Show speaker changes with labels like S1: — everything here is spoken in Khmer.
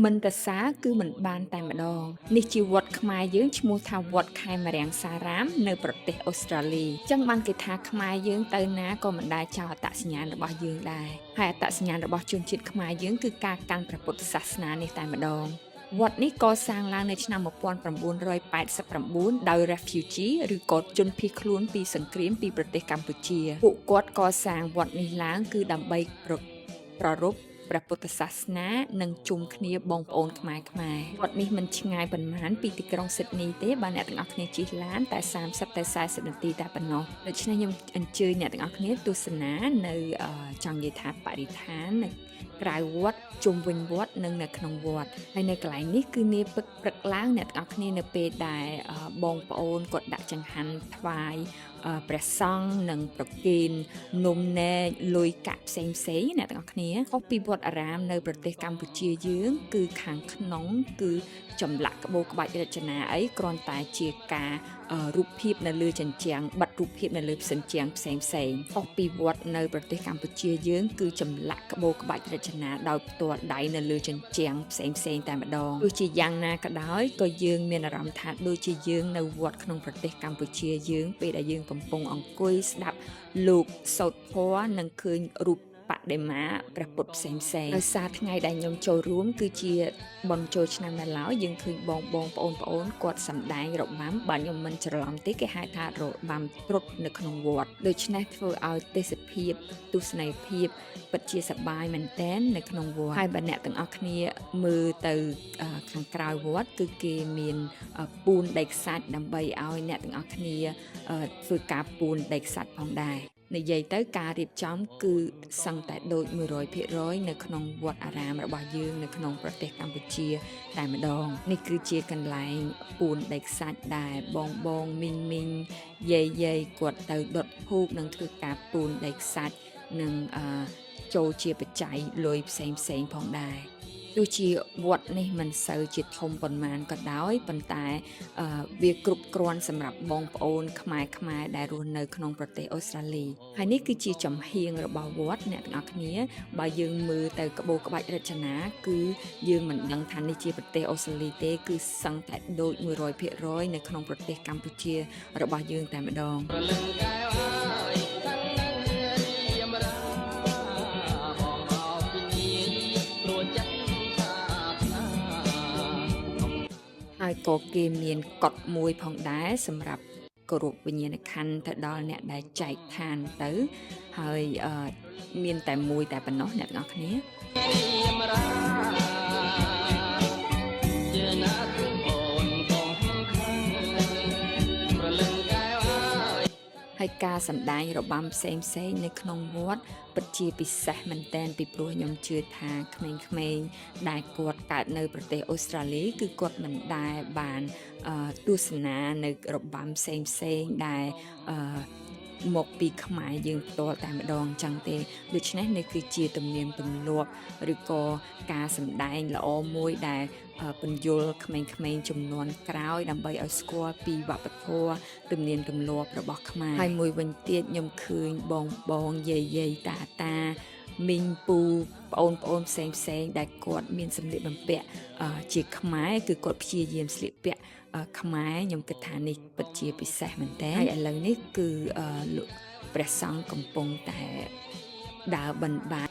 S1: មិនតសាគឺមិនបានតែម្ដងនេះជាវត្តខ្មែរយើងឈ្មោះថាវត្តខេមរាំងសារាមនៅប្រទេសអូស្ត្រាលីចឹងបានគេថាខ្មែរយើងទៅណាក៏មិនដែលចោលអត្តសញ្ញាណរបស់យើងដែរហើយអត្តសញ្ញាណរបស់ជនជាតិខ្មែរយើងគឺការកាន់ព្រះពុទ្ធសាសនានេះតែម្ដងវត្តនេះកសាងឡើងនៅឆ្នាំ1989ដោយ refugee ឬក៏ជនភៀសខ្លួនពីសង្គ្រាមពីប្រទេសកម្ពុជាពួកគាត់កសាងវត្តនេះឡើងគឺដើម្បីប្រារព្ធព្រះពុទ្ធសាសនានិងជុំគ្នាបងប្អូនខ្មែរវត្តនេះមិនឆ្ងាយប៉ុន្មានពីទីក្រុងស៊ីដនីទេបើអ្នកទាំងអស់គ្នាជិះឡានតែ30ទៅ40នាទីតែប៉ុណ្ណោះដូច្នេះខ្ញុំអញ្ជើញអ្នកទាំងអស់គ្នាទស្សនានៅចង់និយាយថាបរិស្ថាននៅក្រៅវត្តជុំវិញវត្តនិងនៅក្នុងវត្តហើយនៅកន្លែងនេះគឺនាពេលព្រឹកឡើងអ្នកទាំងអស់គ្នានៅពេលដែលបងប្អូនគាត់ដាក់ចង្ហាន់ថ្វាយព្រះសង្ឃនិងប្រគេននំនែកលុយកាក់ផ្សេងអ្នកទាំងអស់គ្នាខុសពីវត្តអារាមនៅប្រទេសកម្ពុជាយើងគឺខាងក្នុងគឺចម្លាក់ក្បូរក្បាច់រចនាអីគ្រាន់តែជាការរូបភាពនៅលើជញ្ជាំងបិទរូបភាពនៅលើជញ្ជាំងផ្សេងខុសពីវត្តនៅប្រទេសកម្ពុជាយើងគឺចម្លាក់ក្បូរក្បាច់រចនាដោយផ្ទាល់ដៃនៅលើជញ្ជាំងផ្សេងតែម្ដងទោះជាយ៉ាងណាក៏ដោយក៏យើងមានអារម្មណ៍ថាដូចជាយើងនៅវត្តក្នុងប្រទេសកម្ពុជាយើងពេលដែលយើងកំពុងអង្គុយស្ដាប់លោកសូត្រធម៌និងឃើញរូបបដិមាព្រះពុទ្ធផ្សេងដោយសារថ្ងៃដែលខ្ញុំចូលរួមគឺជាបុណ្យចូលឆ្នាំនៅឡើយយើងឃើញបងប្អូនគាត់សម្ដែងរបាំបើខ្ញុំមិនច្រឡំទេគេហៅថារបាំត្រុដិនៅក្នុងវត្តដូច្នេះធ្វើឲ្យទេសភាពទស្សនីយភាពពិតជាសប្បាយមែនទែននៅក្នុងវត្តហើយបើអ្នកទាំងអស់គ្នាមើលទៅខាងក្រៅវត្តគឺគេមានពូនដីខ្សាច់ដើម្បីឲ្យអ្នកទាំងអស់គ្នាធ្វើការពូនដីខ្សាច់ផងដែរនិយាយទៅការរៀបចំគឺសឹងតែដូច 100% នៅក្នុងវត្តអារាមរបស់យើងនៅក្នុងប្រទេសកម្ពុជាតែម្ដងនេះគឺជាកន្លែងពួនដីខ្សាច់ដែលបងមីងយាយគាត់ទៅដុតធូបនិងធ្វើការពួនដីខ្សាច់និងចូលជាបច្ច័យលុយផ្សេងផងដែរទោះជាវត្តនេះមិនសូវជាធំប៉ុន្មានក៏ដោយប៉ុន្តែវាគ្រប់គ្រាន់សម្រាប់បងប្អូនខ្មែរដែលរស់នៅក្នុងប្រទេសអូស្ត្រាលីហើយនេះគឺជាចំហៀងរបស់វត្តអ្នកទាំងអស់គ្នាបើយើងមើលទៅក្បូរក្បាច់រចនាគឺយើងមិនដឹងថានេះជាប្រទេសអូស្ត្រាលីទេគឺសឹងតែដូច 100% នៅក្នុងប្រទេសកម្ពុជារបស់យើងតែម្ដងហើយក៏គេមានកฎមួយផងដែរសម្រាប់គោរពវិញ្ញាណក្ខន្ធទៅដល់អ្នកដែលចែកឋានទៅហើយមានតែមួយតែប៉ុណ្ណោះអ្នកទាំងអស់គ្នាហើយការសម្ដែងរបាំផ្សេងនៅក្នុងវត្តពិតជាពិសេសមែនទែនពីព្រោះខ្ញុំជឿថាក្មេងៗដែលគាត់កើតនៅប្រទេសអូស្ត្រាលីគឺគាត់មិនដែលបានទស្សនានៅរបាំផ្សេងដែលមកពីខ្មែរយើងផ្ទាល់តែម្ដងចឹងទេដូច្នេះនេះគឺជាទំនៀមទម្លាប់ឬក៏ការសម្ដែងល្អមួយដែលពន្យល់ក្មេងៗជំនាន់ក្រោយដើម្បីឲ្យស្គាល់ពីវប្បធម៌ទំនៀមទម្លាប់របស់ខ្មែរហើយមួយវិញទៀតខ្ញុំឃើញបងយាយតាមីងពូប្អូនផ្សេងដែលគាត់មានសម្លៀកបំពាក់ជាខ្មែរគឺគាត់ព្យាយាមស្លៀកពាក់ខ្មែរខ្ញុំគិតថានេះពិតជាពិសេសមែនតើហើយឥឡូវនេះគឺលោកព្រះសង្ឃកំពុងតែដើរបិណ្ឌបាត